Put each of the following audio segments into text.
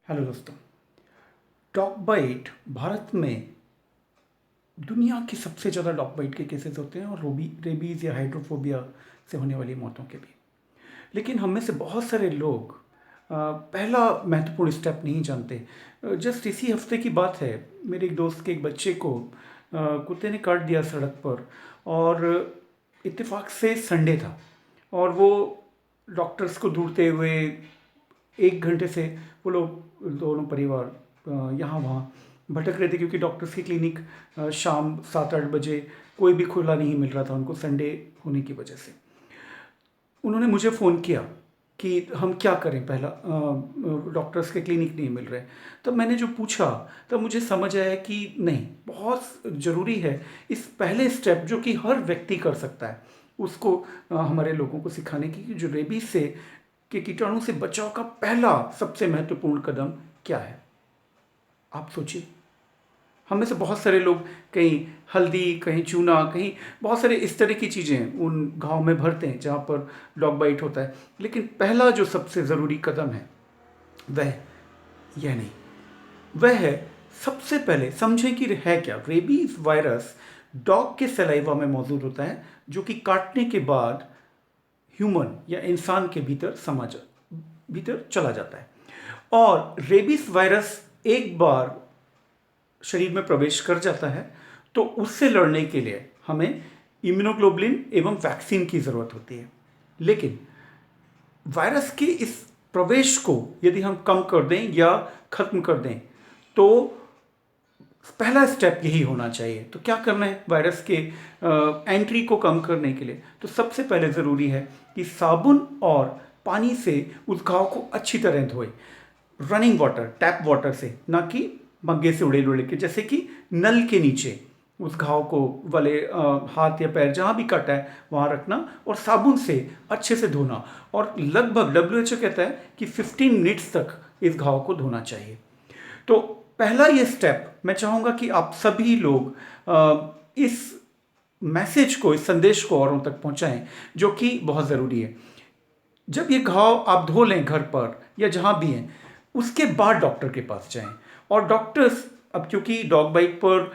Hello दोस्तों। Dog bite Bharat में दुनिया की सबसे ज़्यादा डॉग बाइट के केसेस होते हैं और रेबीज़ या हाइड्रोफोबिया से होने वाली मौतों के भी। लेकिन हम में से बहुत सारे लोग पहला महत्वपूर्ण स्टेप नहीं जानते। जस्ट इसी हफ्ते की बात है, मेरे एक दोस्त के एक बच्चे को कुत्ते ने काट दिया सड़क पर। और इत्तेफाक से संडे था और वो डॉक्टर्स को ढूंढते हुए 1 घंटे से वो लोग दोनों परिवार यहाँ वहाँ भटक रहे थे, क्योंकि डॉक्टर्स की क्लिनिक शाम 7-8 बजे कोई भी खुला नहीं मिल रहा था उनको, संडे होने की वजह से। उन्होंने मुझे फ़ोन किया कि हम क्या करें, पहला डॉक्टर्स के क्लिनिक नहीं मिल रहे। तब मैंने जो पूछा तब मुझे समझ आया कि नहीं, बहुत ज़रूरी है इस पहले स्टेप जो कि हर व्यक्ति कर सकता है उसको हमारे लोगों को सिखाने की, कि जो रेबीज से के कीटाणु से बचाव का पहला सबसे महत्वपूर्ण कदम क्या है। आप सोचिए, हम में से बहुत सारे लोग कहीं हल्दी, कहीं चूना, कहीं बहुत सारे इस तरह की चीज़ें उन घाव में भरते हैं जहाँ पर डॉग बाइट होता है। लेकिन पहला जो सबसे ज़रूरी कदम है वह यह नहीं, वह है सबसे पहले समझें कि है क्या। रेबीज वायरस डॉग के सलाइवा में मौजूद होता है, जो कि काटने के बाद ह्यूमन या इंसान के भीतर चला जाता है। और रेबीज वायरस एक बार शरीर में प्रवेश कर जाता है तो उससे लड़ने के लिए हमें इम्यूनोग्लोबुलिन एवं वैक्सीन की ज़रूरत होती है। लेकिन वायरस के इस प्रवेश को यदि हम कम कर दें या ख़त्म कर दें तो पहला स्टेप यही होना चाहिए। तो क्या करना है वायरस के एंट्री को कम करने के लिए? तो सबसे पहले ज़रूरी है कि साबुन और पानी से उस घाव को अच्छी तरह धोए, रनिंग वाटर, टैप वाटर से, ना कि मग्गे से उड़ेल उड़ेल के, जैसे कि नल के नीचे उस घाव को वाले हाथ या पैर जहाँ भी कटा है वहाँ रखना और साबुन से अच्छे से धोना। और लगभग WHO कहता है कि 15 मिनट्स तक इस घाव को धोना चाहिए। तो पहला ये स्टेप मैं चाहूँगा कि आप सभी लोग इस मैसेज को, इस संदेश को औरों तक पहुँचाएं, जो कि बहुत ज़रूरी है। जब ये घाव आप धो लें घर पर या जहाँ भी हैं, उसके बाद डॉक्टर के पास जाएं। और डॉक्टर्स, अब क्योंकि डॉग बाइट पर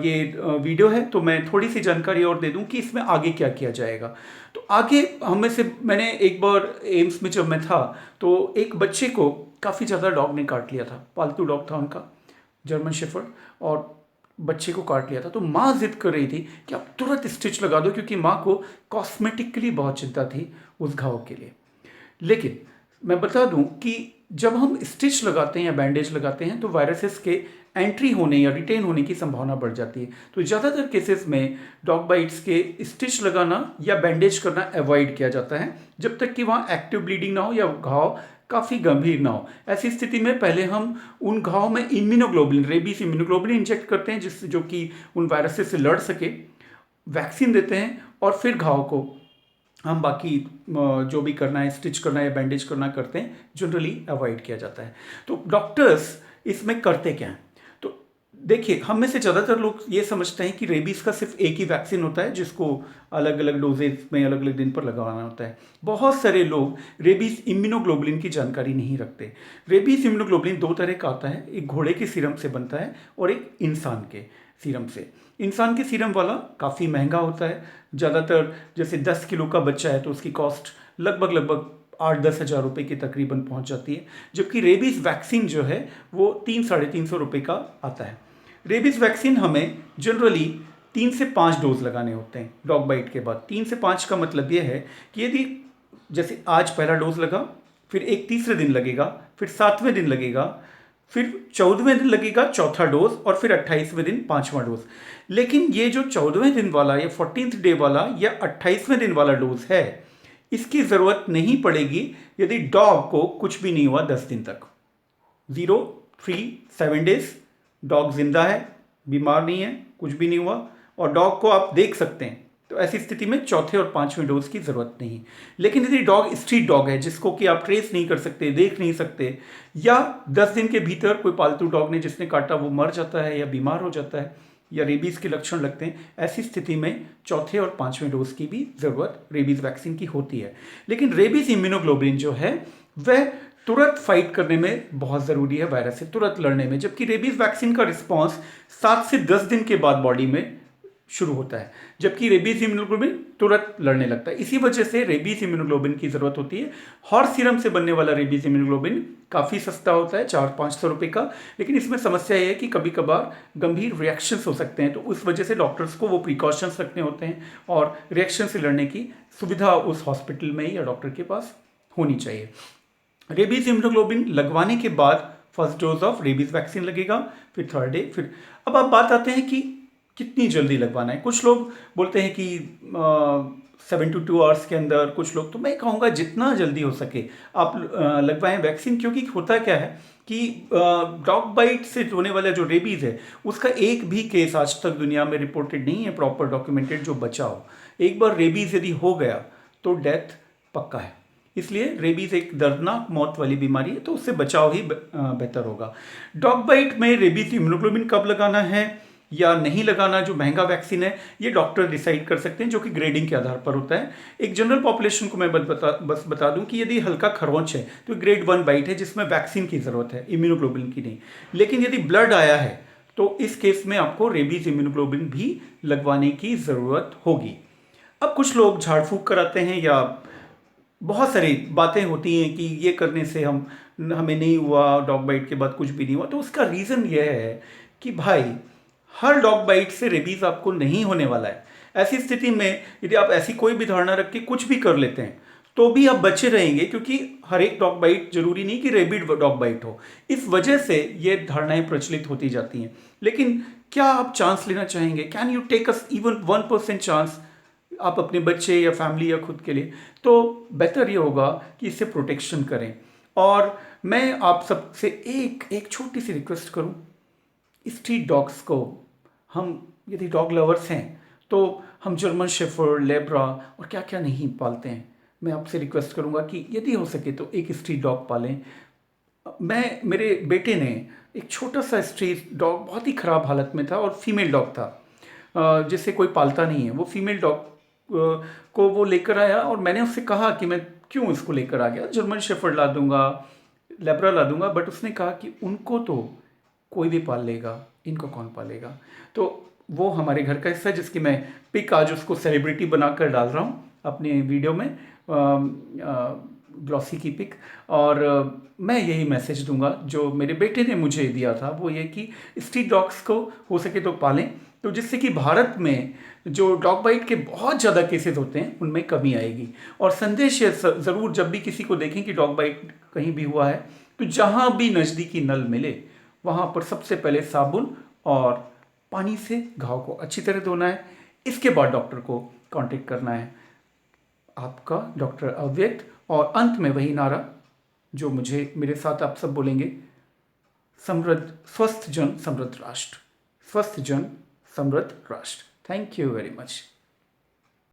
ये वीडियो है तो मैं थोड़ी सी जानकारी और दे दूं कि इसमें आगे क्या किया जाएगा। तो आगे हम में से, मैंने एक बार एम्स में जब मैं था तो एक बच्चे को काफ़ी ज़्यादा डॉग ने काट लिया था, पालतू डॉग था उनका, जर्मन शेफर्ड, और बच्चे को काट लिया था। तो माँ जिद कर रही थी कि आप तुरंत स्टिच लगा दो, क्योंकि माँ को कॉस्मेटिकली बहुत चिंता थी उस घाव के लिए। लेकिन मैं बता दूं कि जब हम स्टिच लगाते हैं या बैंडेज लगाते हैं तो वायरसेस के एंट्री होने या रिटेन होने की संभावना बढ़ जाती है। तो ज़्यादातर केसेस में डॉग बाइट्स के स्टिच लगाना या बैंडेज करना अवॉइड किया जाता है जब तक कि वहाँ एक्टिव ब्लीडिंग ना हो या घाव काफ़ी गंभीर ना हो। ऐसी स्थिति में पहले हम उन घाव में इम्यूनोग्लोबुलिन, रेबीज इम्यूनोग्लोबुलिन इंजेक्ट करते हैं जिससे जो कि उन वायरसेस से लड़ सके, वैक्सीन देते हैं और फिर घाव को हम बाकी जो भी करना है, स्टिच करना है या बैंडेज करना करते हैं, जनरली अवॉइड किया जाता है। तो डॉक्टर्स इसमें करते क्या हैं? तो देखिए, हम में से ज़्यादातर लोग ये समझते हैं कि रेबीज़ का सिर्फ एक ही वैक्सीन होता है जिसको अलग अलग डोजेज में अलग अलग दिन पर लगाना होता है। बहुत सारे लोग रेबीज़ इम्यूनोग्लोबुलिन की जानकारी नहीं रखते। रेबीज़ इम्यूनोग्लोबुलिन 2 तरह का आता है, एक घोड़े के सीरम से बनता है और एक इंसान के सीरम से। इंसान के सीरम वाला काफ़ी महंगा होता है, ज़्यादातर जैसे 10 किलो का बच्चा है तो उसकी कॉस्ट लगभग 8-10 हज़ार रुपये की तकरीबन पहुंच जाती है। जबकि रेबीज़ वैक्सीन जो है वो 300-350 रुपये का आता है। रेबीज़ वैक्सीन हमें जनरली 3 से 5 डोज लगाने होते हैं डॉग बाइट के बाद। 3 से 5 का मतलब ये है कि यदि जैसे आज पहला डोज लगा, फिर एक तीसरे दिन लगेगा, फिर 7वें दिन लगेगा, फिर 14वें दिन लगेगा चौथा डोज, और फिर 28वें दिन 5वां डोज। लेकिन ये जो 14वें दिन वाला या 14th डे वाला या 28वें दिन वाला डोज है, इसकी ज़रूरत नहीं पड़ेगी यदि डॉग को कुछ भी नहीं हुआ 10 दिन तक। 0, 3, 7 डेज डॉग जिंदा है, बीमार नहीं है, कुछ भी नहीं हुआ और डॉग को आप देख सकते हैं, तो ऐसी स्थिति में चौथे और 5वें डोज की ज़रूरत नहीं। लेकिन यदि डॉग स्ट्रीट डॉग है जिसको कि आप ट्रेस नहीं कर सकते, देख नहीं सकते, या 10 दिन के भीतर कोई पालतू डॉग ने जिसने काटा वो मर जाता है या बीमार हो जाता है या रेबीज़ के लक्षण लगते हैं, ऐसी स्थिति में चौथे और 5वें डोज की भी ज़रूरत रेबीज़ वैक्सीन की होती है। लेकिन रेबीज़ इम्यूनोग्लोबुलिन जो है वह तुरंत फाइट करने में बहुत ज़रूरी है, वायरस से तुरंत लड़ने में, जबकि रेबीज़ वैक्सीन का रिस्पॉन्स 7 से 10 दिन के बाद बॉडी में शुरू होता है, जबकि रेबीज इम्यूनोग्लोबिन तुरंत लड़ने लगता है। इसी वजह से रेबीज इम्यूनोग्लोबिन की ज़रूरत होती है। हॉर्स सीरम से बनने वाला रेबीज इम्यूनोग्लोबिन काफ़ी सस्ता होता है, 400-500 रुपये का, लेकिन इसमें समस्या ये है कि कभी कभार गंभीर रिएक्शंस हो सकते हैं, तो उस वजह से डॉक्टर्स को वो प्रिकॉशंस रखने होते हैं और रिएक्शन से लड़ने की सुविधा उस हॉस्पिटल में या डॉक्टर के पास होनी चाहिए। रेबीज इम्यूनोग्लोबिन लगवाने के बाद first dose of rabies vaccine लगेगा, फिर थर्ड डे, फिर अब आप बात आते हैं कि कितनी जल्दी लगवाना है। कुछ लोग बोलते हैं कि 7 to 2 आवर्स के अंदर, कुछ लोग, तो मैं कहूँगा जितना जल्दी हो सके आप लगवाएं वैक्सीन, क्योंकि होता क्या है कि डॉग बाइट से होने वाला जो रेबीज़ है उसका एक भी केस आज तक दुनिया में रिपोर्टेड नहीं है, प्रॉपर डॉक्यूमेंटेड, जो बचा हो। एक बार रेबीज़ यदि हो गया तो डेथ पक्का है, इसलिए रेबीज़ एक दर्दनाक मौत वाली बीमारी है, तो उससे बचाव ही बेहतर होगा। डॉग बाइट में रेबीज़ इम्यूनोग्लोबिन कब लगाना है या नहीं लगाना, जो महंगा वैक्सीन है, ये डॉक्टर डिसाइड कर सकते हैं, जो कि ग्रेडिंग के आधार पर होता है। एक जनरल पॉपुलेशन को मैं बस बता दूं कि यदि हल्का खरोंच है तो ग्रेड 1 बाइट है, जिसमें वैक्सीन की ज़रूरत है, इम्यूनोग्लोबिन की नहीं। लेकिन यदि ब्लड आया है तो इस केस में आपको रेबीज इम्यूनोग्लोबिन भी लगवाने की ज़रूरत होगी। अब कुछ लोग झाड़ फूक कराते हैं या बहुत सारी बातें होती हैं कि ये करने से हमें नहीं हुआ, डॉग बाइट के बाद कुछ भी नहीं हुआ, तो उसका रीज़न यह है कि भाई हर डॉग बाइट से रेबीज़ आपको नहीं होने वाला है। ऐसी स्थिति में यदि आप ऐसी कोई भी धारणा रख के कुछ भी कर लेते हैं तो भी आप बचे रहेंगे, क्योंकि हर एक डॉग बाइट जरूरी नहीं कि रेबिड डॉग बाइट हो। इस वजह से ये धारणाएं प्रचलित होती जाती हैं। लेकिन क्या आप चांस लेना चाहेंगे? Can you take us even 1% chance, आप अपने बच्चे या फैमिली या खुद के लिए? तो बेहतर ये होगा कि इससे प्रोटेक्शन करें। और मैं आप सबसे एक छोटी सी रिक्वेस्ट करूं, स्ट्रीट डॉग्स को, हम यदि डॉग लवर्स हैं तो हम जर्मन शेफर्ड, लेब्रा और क्या क्या नहीं पालते हैं, मैं आपसे रिक्वेस्ट करूंगा कि यदि हो सके तो एक स्ट्रीट डॉग पालें। मेरे बेटे ने एक छोटा सा स्ट्रीट डॉग, बहुत ही ख़राब हालत में था और फीमेल डॉग था, जिसे कोई पालता नहीं है, वो फीमेल डॉग को वो लेकर आया और मैंने उससे कहा कि मैं क्यों इसको लेकर आ गया, जर्मन शेफर्ड ला दूंगा, लेब्रा ला दूंगा, बट उसने कहा कि उनको तो कोई भी पाल लेगा, इनको कौन पालेगा। तो वो हमारे घर का हिस्सा है, जिसकी मैं पिक आज उसको सेलिब्रिटी बनाकर डाल रहा हूँ अपने वीडियो में, ग्लॉसी की पिक। और मैं यही मैसेज दूंगा जो मेरे बेटे ने मुझे दिया था, वो ये कि स्ट्रीट डॉग्स को हो सके तो पालें, तो जिससे कि भारत में जो डॉग बाइट के बहुत ज़्यादा केसेस होते हैं उनमें कमी आएगी। और संदेश ये ज़रूर, जब भी किसी को देखें कि डॉग बाइट कहीं भी हुआ है, तो जहाँ भी नज़दीकी नल मिले वहाँ पर सबसे पहले साबुन और पानी से घाव को अच्छी तरह धोना है, इसके बाद डॉक्टर को कांटेक्ट करना है। आपका डॉक्टर अव्यक्त। और अंत में वही नारा जो मुझे मेरे साथ आप सब बोलेंगे, समृद्ध, स्वस्थ जन समृद्ध राष्ट्र, स्वस्थ जन समृद्ध राष्ट्र। Thank you very much.